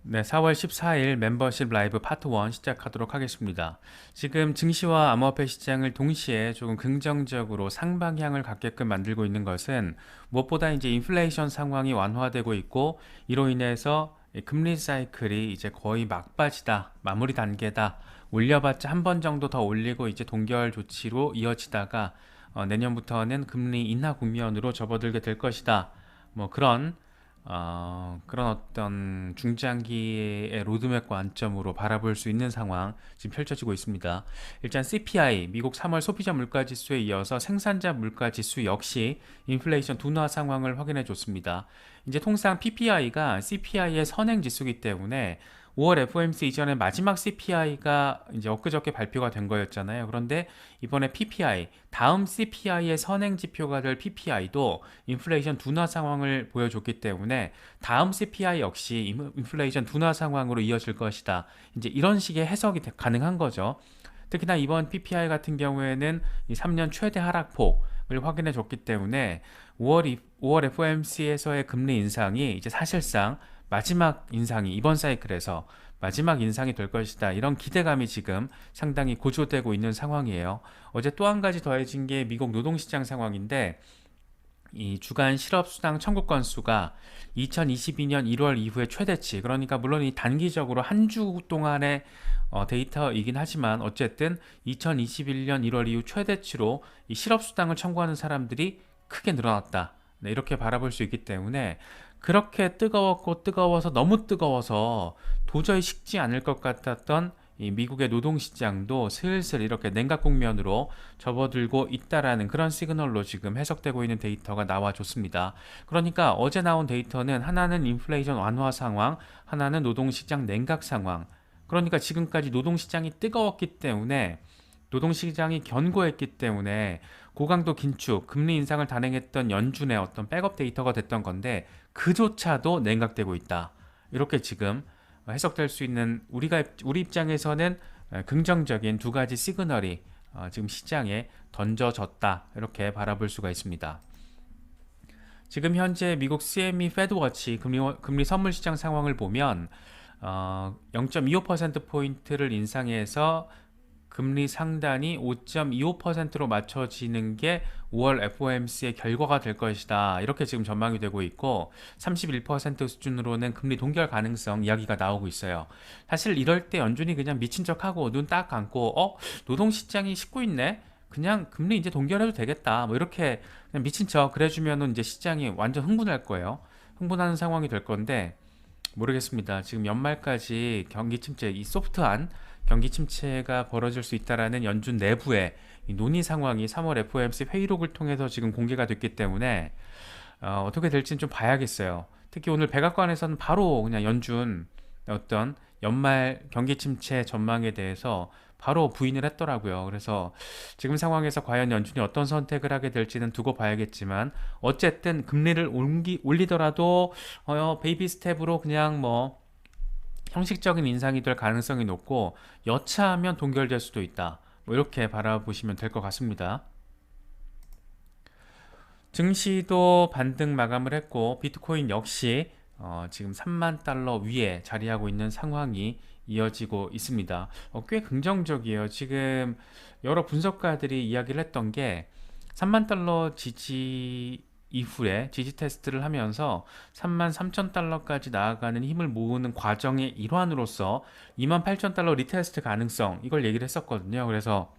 네, 4월 14일 멤버십 라이브 파트 1 시작하도록 하겠습니다. 지금 증시와 암호화폐 시장을 동시에 조금 긍정적으로 상방향을 갖게끔 만들고 있는 것은 무엇보다 이제 인플레이션 상황이 완화되고 있고, 이로 인해서 금리 사이클이 이제 거의 막바지다, 마무리 단계다. 올려봤자 한 번 정도 더 올리고 이제 동결 조치로 이어지다가 내년부터는 금리 인하 국면으로 접어들게 될 것이다. 뭐 그런 어떤 중장기의 로드맵 관점으로 바라볼 수 있는 상황 지금 펼쳐지고 있습니다. 일단 CPI, 미국 3월 소비자 물가지수에 이어서 생산자 물가지수 역시 인플레이션 둔화 상황을 확인해 줬습니다. 이제 통상 PPI가 CPI의 선행지수이기 때문에 5월 FOMC 이전에 마지막 CPI가 이제 엊그저께 발표가 된 거였잖아요. 그런데 이번에 PPI, 다음 CPI의 선행 지표가 될 PPI도 인플레이션 둔화 상황을 보여줬기 때문에 다음 CPI 역시 인플레이션 둔화 상황으로 이어질 것이다. 이제 이런 식의 해석이 가능한 거죠. 특히나 이번 PPI 같은 경우에는 이 3년 최대 하락폭을 확인해 줬기 때문에 5월 FOMC에서의 금리 인상이 이제 사실상 마지막 인상이 이번 사이클에서 마지막 인상이 될 것이다. 이런 기대감이 지금 상당히 고조되고 있는 상황이에요. 어제 또 한 가지 더해진 게 미국 노동시장 상황인데, 이 주간 실업수당 청구 건수가 2022년 1월 이후에 최대치, 그러니까 물론 이 단기적으로 한 주 동안의 데이터이긴 하지만 어쨌든 2021년 1월 이후 최대치로 이 실업수당을 청구하는 사람들이 크게 늘어났다. 네, 이렇게 바라볼 수 있기 때문에 그렇게 뜨거워서 너무 뜨거워서 도저히 식지 않을 것 같았던 이 미국의 노동시장도 슬슬 이렇게 냉각 국면으로 접어들고 있다라는 그런 시그널로 지금 해석되고 있는 데이터가 나와줬습니다. 그러니까 어제 나온 데이터는 하나는 인플레이션 완화 상황, 하나는 노동시장 냉각 상황. 그러니까 지금까지 노동시장이 뜨거웠기 때문에, 노동시장이 견고했기 때문에 고강도 긴축, 금리 인상을 단행했던 연준의 어떤 백업 데이터가 됐던 건데 그조차도 냉각되고 있다. 이렇게 지금 해석될 수 있는, 우리 입장에서는 긍정적인 두 가지 시그널이 지금 시장에 던져졌다. 이렇게 바라볼 수가 있습니다. 지금 현재 미국 CME 페드워치 금리 선물 시장 상황을 보면 0.25%포인트를 인상해서 금리 상단이 5.25%로 맞춰지는 게 5월 FOMC의 결과가 될 것이다. 이렇게 지금 전망이 되고 있고, 31% 수준으로는 금리 동결 가능성 이야기가 나오고 있어요. 사실 이럴 때 연준이 그냥 미친 척하고 눈 딱 감고 노동시장이 식고 있네? 그냥 금리 이제 동결해도 되겠다. 뭐 이렇게 그냥 미친 척 그래주면은 이제 시장이 완전 흥분할 거예요. 흥분하는 상황이 될 건데, 모르겠습니다. 지금 연말까지 경기 침체, 이 소프트한 경기 침체가 벌어질 수 있다라는 연준 내부의 이 논의 상황이 3월 FOMC 회의록을 통해서 지금 공개가 됐기 때문에 어떻게 될지는 좀 봐야겠어요. 특히 오늘 백악관에서는 바로 그냥 연준 어떤 연말 경기 침체 전망에 대해서 바로 부인을 했더라고요. 그래서 지금 상황에서 과연 연준이 어떤 선택을 하게 될지는 두고 봐야겠지만, 어쨌든 금리를 올리더라도 베이비 스텝으로 그냥 뭐 형식적인 인상이 될 가능성이 높고, 여차하면 동결될 수도 있다. 뭐 이렇게 바라보시면 될 것 같습니다. 증시도 반등 마감을 했고, 비트코인 역시 지금 3만 달러 위에 자리하고 있는 상황이 이어지고 있습니다. 꽤 긍정적이에요. 지금 여러 분석가들이 이야기를 했던 게, 3만 달러 지지 이후에 지지 테스트를 하면서 3만 3천 달러까지 나아가는 힘을 모으는 과정의 일환으로서 2만 8천 달러 리테스트 가능성, 이걸 얘기를 했었거든요. 그래서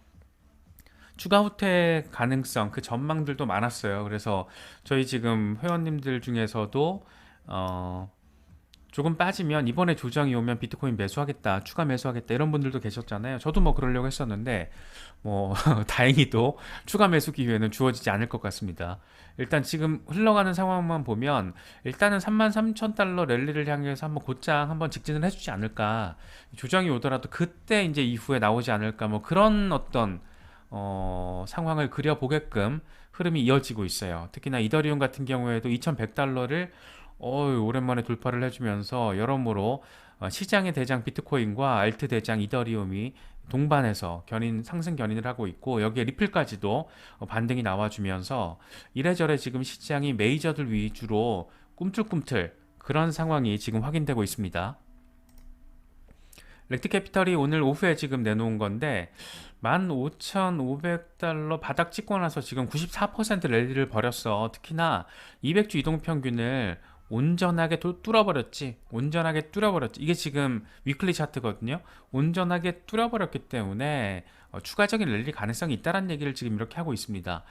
추가 후퇴 가능성, 그 전망들도 많았어요. 그래서 저희 지금 회원님들 중에서도 조금 빠지면 이번에 조정이 오면 비트코인 매수하겠다, 추가 매수하겠다, 이런 분들도 계셨잖아요. 저도 뭐 그러려고 했었는데 뭐 다행히도 추가 매수 기회는 주어지지 않을 것 같습니다. 일단 지금 흘러가는 상황만 보면 일단은 33,000달러 랠리를 향해서 한번 곧장 한번 직진을 해주지 않을까, 조정이 오더라도 그때 이제 이후에 나오지 않을까, 뭐 그런 어떤 상황을 그려보게끔 흐름이 이어지고 있어요. 특히나 이더리움 같은 경우에도 2100달러를 오랜만에 돌파를 해주면서 여러모로 시장의 대장 비트코인과 알트 대장 이더리움이 동반해서 상승 견인을 하고 있고, 여기에 리플까지도 반등이 나와주면서 이래저래 지금 시장이 메이저들 위주로 꿈틀꿈틀 그런 상황이 지금 확인되고 있습니다. 렉트캐피털이 오늘 오후에 지금 내놓은 건데 15,500달러 바닥 찍고 나서 지금 94% 랠리를 벌였어. 특히나 200주 이동평균을 온전하게 뚫어버렸지. 온전하게 뚫어버렸지. 이게 지금 위클리 차트거든요. 온전하게 뚫어버렸기 때문에 추가적인 랠리 가능성이 있다는 얘기를 지금 이렇게 하고 있습니다.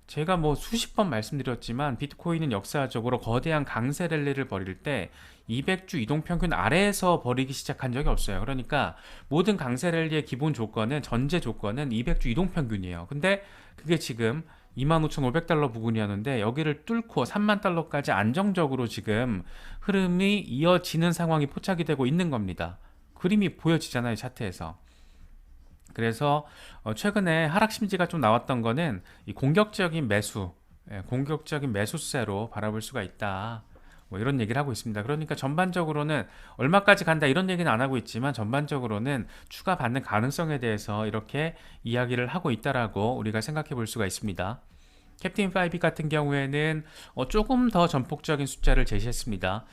제가 뭐 수십 번 말씀드렸지만 비트코인은 역사적으로 거대한 강세 랠리를 벌일 때 200주 이동평균 아래에서 벌이기 시작한 적이 없어요. 그러니까 모든 강세 랠리의 기본 조건은, 전제 조건은 200주 이동평균이에요. 근데 그게 지금 25,500달러 부근이었는데 여기를 뚫고 3만 달러까지 안정적으로 지금 흐름이 이어지는 상황이 포착이 되고 있는 겁니다. 그림이 보여지잖아요, 차트에서. 그래서 최근에 하락 심지가 좀 나왔던 거는 이 공격적인 매수, 공격적인 매수세로 바라볼 수가 있다. 뭐 이런 얘기를 하고 있습니다. 그러니까 전반적으로는 얼마까지 간다 이런 얘기는 안 하고 있지만 전반적으로는 추가 받는 가능성에 대해서 이렇게 이야기를 하고 있다라고 우리가 생각해 볼 수가 있습니다. 캡틴 5 같은 경우에는 조금 더 전폭적인 숫자를 제시했습니다.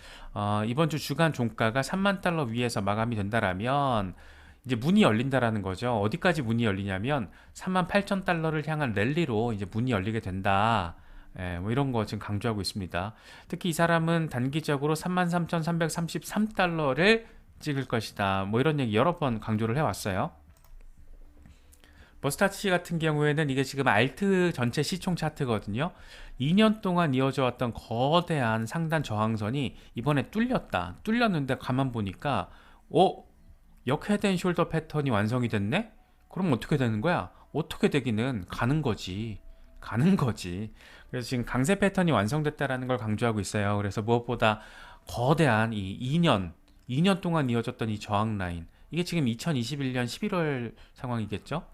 이번 주 주간 종가가 3만 달러 위에서 마감이 된다라면 이제 문이 열린다라는 거죠. 어디까지 문이 열리냐면 38,000달러를 향한 랠리로 이제 문이 열리게 된다. 뭐 이런 거 지금 강조하고 있습니다. 특히 이 사람은 단기적으로 33,333달러를 찍을 것이다. 뭐 이런 얘기 여러 번 강조를 해왔어요. 버스타치 같은 경우에는 이게 지금 알트 전체 시총 차트거든요. 2년 동안 이어져 왔던 거대한 상단 저항선이 이번에 뚫렸다. 뚫렸는데 가만 보니까 역 헤드앤숄더 패턴이 완성이 됐네? 그럼 어떻게 되는 거야? 어떻게 되기는 가는 거지. 가는 거지. 그래서 지금 강세 패턴이 완성됐다라는 걸 강조하고 있어요. 그래서 무엇보다 거대한 이 2년 동안 이어졌던 이 저항 라인. 이게 지금 2021년 11월 상황이겠죠?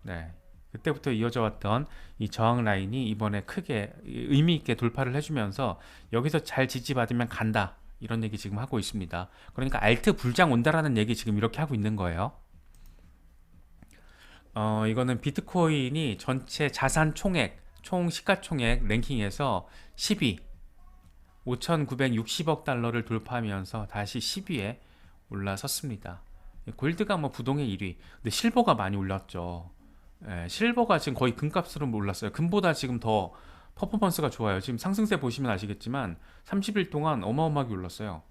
네. 그때부터 이어져 왔던 이 저항 라인이 이번에 크게 의미 있게 돌파를 해주면서 여기서 잘 지지받으면 간다. 이런 얘기 지금 하고 있습니다. 그러니까 알트 불장 온다라는 얘기 지금 이렇게 하고 있는 거예요. 이거는 비트코인이 전체 자산 총액, 총 시가총액 랭킹에서 10위, 5,960억 달러를 돌파하면서 다시 10위에 올라섰습니다. 골드가 뭐 부동의 1위, 근데 실버가 많이 올랐죠. 실버가 지금 거의 금값으로 올랐어요. 금보다 지금 더 퍼포먼스가 좋아요. 지금 상승세 보시면 아시겠지만 30일 동안 어마어마하게 올랐어요.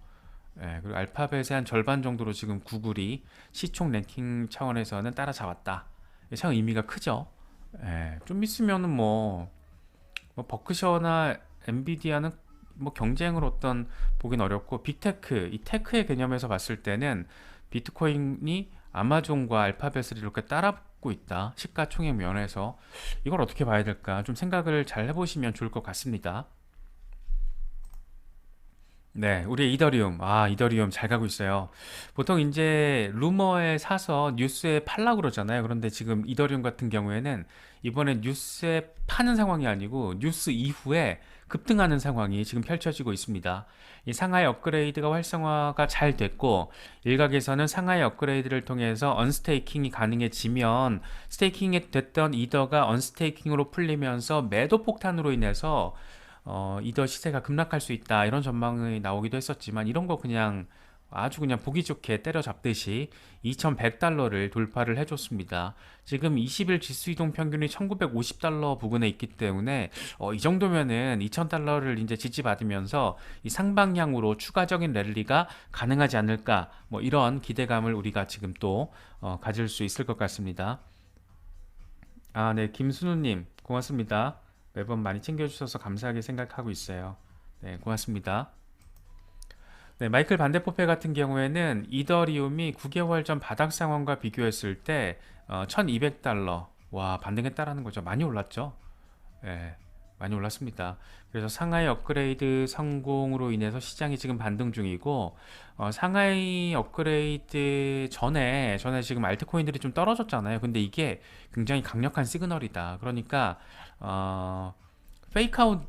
그리고 알파벳의 한 절반 정도로 지금 구글이 시총 랭킹 차원에서는 따라잡았다. 참 의미가 크죠. 좀 있으면은 뭐 버크셔나 엔비디아는 뭐 경쟁을 어떤 보긴 어렵고 빅테크, 이 테크의 개념에서 봤을 때는 비트코인이 아마존과 알파벳을 이렇게 따라붙고 있다. 시가총액 면에서 이걸 어떻게 봐야 될까? 좀 생각을 잘 해보시면 좋을 것 같습니다. 네, 우리 이더리움. 이더리움 잘 가고 있어요. 보통 이제 루머에 사서 뉴스에 팔라고 그러잖아요. 그런데 지금 이더리움 같은 경우에는 이번에 뉴스에 파는 상황이 아니고 뉴스 이후에 급등하는 상황이 지금 펼쳐지고 있습니다. 이 상하이 업그레이드가 활성화가 잘 됐고 일각에서는 상하이 업그레이드를 통해서 언스테이킹이 가능해지면 스테이킹이 됐던 이더가 언스테이킹으로 풀리면서 매도 폭탄으로 인해서 이더 시세가 급락할 수 있다 이런 전망이 나오기도 했었지만 이런 거 그냥 아주 그냥 보기 좋게 때려잡듯이 2100달러를 돌파를 해줬습니다. 지금 20일 지수 이동 평균이 1950달러 부근에 있기 때문에 이 정도면은 2000달러를 이제 지지받으면서 이 상방향으로 추가적인 랠리가 가능하지 않을까 뭐 이런 기대감을 우리가 지금 또 가질 수 있을 것 같습니다. 네, 김순우님 고맙습니다. 매번 많이 챙겨주셔서 감사하게 생각하고 있어요. 네, 고맙습니다. 네, 마이클 반데포페 같은 경우에는 이더리움이 9개월 전 바닥 상황과 비교했을 때 1200달러 와 반등했다라는 거죠. 많이 올랐죠. 네, 많이 올랐습니다. 그래서 상하이 업그레이드 성공으로 인해서 시장이 지금 반등 중이고 상하이 업그레이드 전에 지금 알트코인들이 좀 떨어졌잖아요. 근데 이게 굉장히 강력한 시그널이다. 그러니까 페이크아웃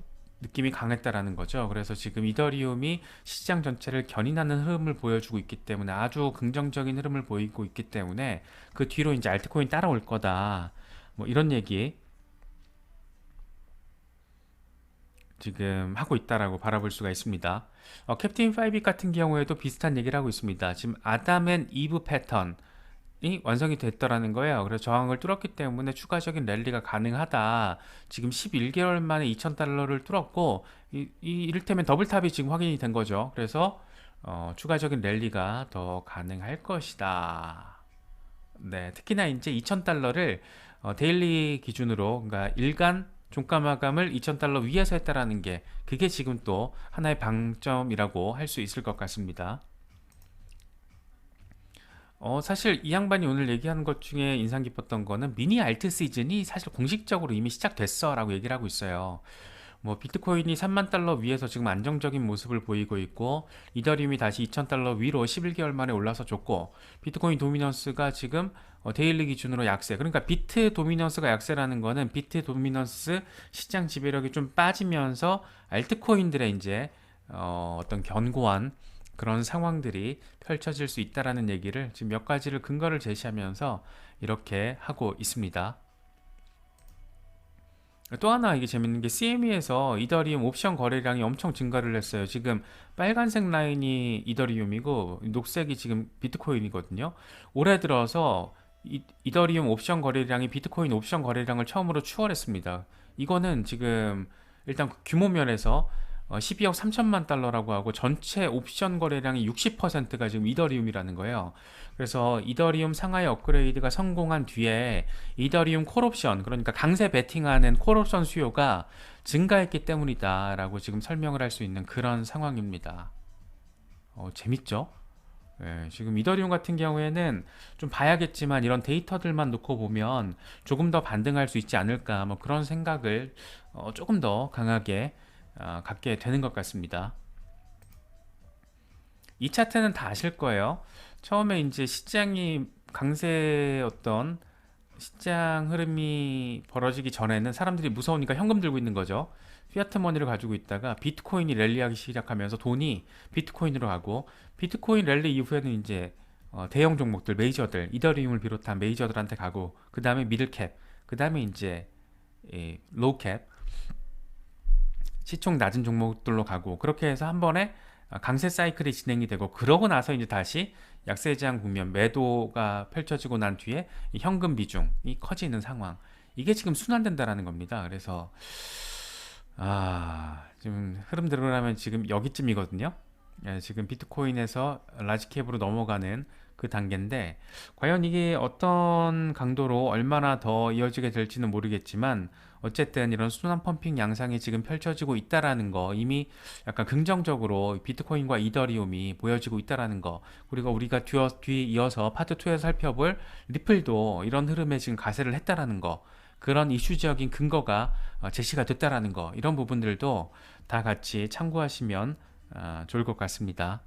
느낌이 강했다라는 거죠. 그래서 지금 이더리움이 시장 전체를 견인하는 흐름을 보여주고 있기 때문에 아주 긍정적인 흐름을 보이고 있기 때문에 그 뒤로 이제 알트코인 따라올 거다. 뭐 이런 얘기 지금 하고 있다라고 바라볼 수가 있습니다. 캡틴 파이빅 같은 경우에도 비슷한 얘기를 하고 있습니다. 지금 아담 앤 이브 패턴이 완성이 됐더라는 거예요. 그래서 저항을 뚫었기 때문에 추가적인 랠리가 가능하다. 지금 11개월 만에 2,000달러를 뚫었고 이를테면 더블탑이 지금 확인이 된 거죠. 그래서 추가적인 랠리가 더 가능할 것이다. 네, 특히나 이제 2,000달러를 데일리 기준으로, 그러니까 일간 종가 마감을 2,000달러 위에서 했다라는 게 그게 지금 또 하나의 방점이라고 할 수 있을 것 같습니다. 사실 이 양반이 오늘 얘기하는 것 중에 인상 깊었던 거는 미니 알트 시즌이 사실 공식적으로 이미 시작됐어 라고 얘기를 하고 있어요. 뭐 비트코인이 3만 달러 위에서 지금 안정적인 모습을 보이고 있고, 이더리움이 다시 2,000달러 위로 11개월 만에 올라서 줬고, 비트코인 도미넌스가 지금 데일리 기준으로 약세. 그러니까 비트 도미넌스가 약세라는 거는 비트 도미넌스 시장 지배력이 좀 빠지면서 알트코인들의 이제 어떤 견고한 그런 상황들이 펼쳐질 수 있다라는 얘기를 지금 몇 가지를 근거를 제시하면서 이렇게 하고 있습니다. 또 하나 이게 재밌는 게 CME에서 이더리움 옵션 거래량이 엄청 증가를 했어요. 지금 빨간색 라인이 이더리움이고 녹색이 지금 비트코인이거든요. 올해 들어서 이더리움 옵션 거래량이 비트코인 옵션 거래량을 처음으로 추월했습니다. 이거는 지금 일단 규모 면에서 12억 3천만 달러라고 하고 전체 옵션 거래량이 60%가 지금 이더리움이라는 거예요. 그래서 이더리움 상하이 업그레이드가 성공한 뒤에 이더리움 콜옵션, 그러니까 강세 베팅하는 콜옵션 수요가 증가했기 때문이다라고 지금 설명을 할 수 있는 그런 상황입니다. 재밌죠? 예, 지금 이더리움 같은 경우에는 좀 봐야겠지만 이런 데이터들만 놓고 보면 조금 더 반등할 수 있지 않을까, 뭐 그런 생각을 조금 더 강하게 갖게 되는 것 같습니다. 이 차트는 다 아실 거예요. 처음에 이제 시장이 강세 어떤 시장 흐름이 벌어지기 전에는 사람들이 무서우니까 현금 들고 있는 거죠. 피아트 머니를 가지고 있다가 비트코인이 랠리하기 시작하면서 돈이 비트코인으로 가고, 비트코인 랠리 이후에는 이제 대형 종목들, 메이저들, 이더리움을 비롯한 메이저들한테 가고, 그 다음에 미들캡, 그 다음에 이제 로우캡, 시총 낮은 종목들로 가고, 그렇게 해서 한 번에 강세 사이클이 진행이 되고, 그러고 나서 이제 다시 약세장 국면, 매도가 펼쳐지고 난 뒤에 이 현금 비중이 커지는 상황, 이게 지금 순환된다라는 겁니다. 그래서 지금 흐름 들어가면 지금 여기쯤이거든요. 예, 지금 비트코인에서 라지캡으로 넘어가는 그 단계인데, 과연 이게 어떤 강도로 얼마나 더 이어지게 될지는 모르겠지만, 어쨌든 이런 순환 펌핑 양상이 지금 펼쳐지고 있다라는 거, 이미 약간 긍정적으로 비트코인과 이더리움이 보여지고 있다라는 거, 그리고 우리가 뒤 이어서 파트 2에서 살펴볼 리플도 이런 흐름에 지금 가세를 했다라는 거, 그런 이슈적인 근거가 제시가 됐다라는 거, 이런 부분들도 다 같이 참고하시면 좋을 것 같습니다.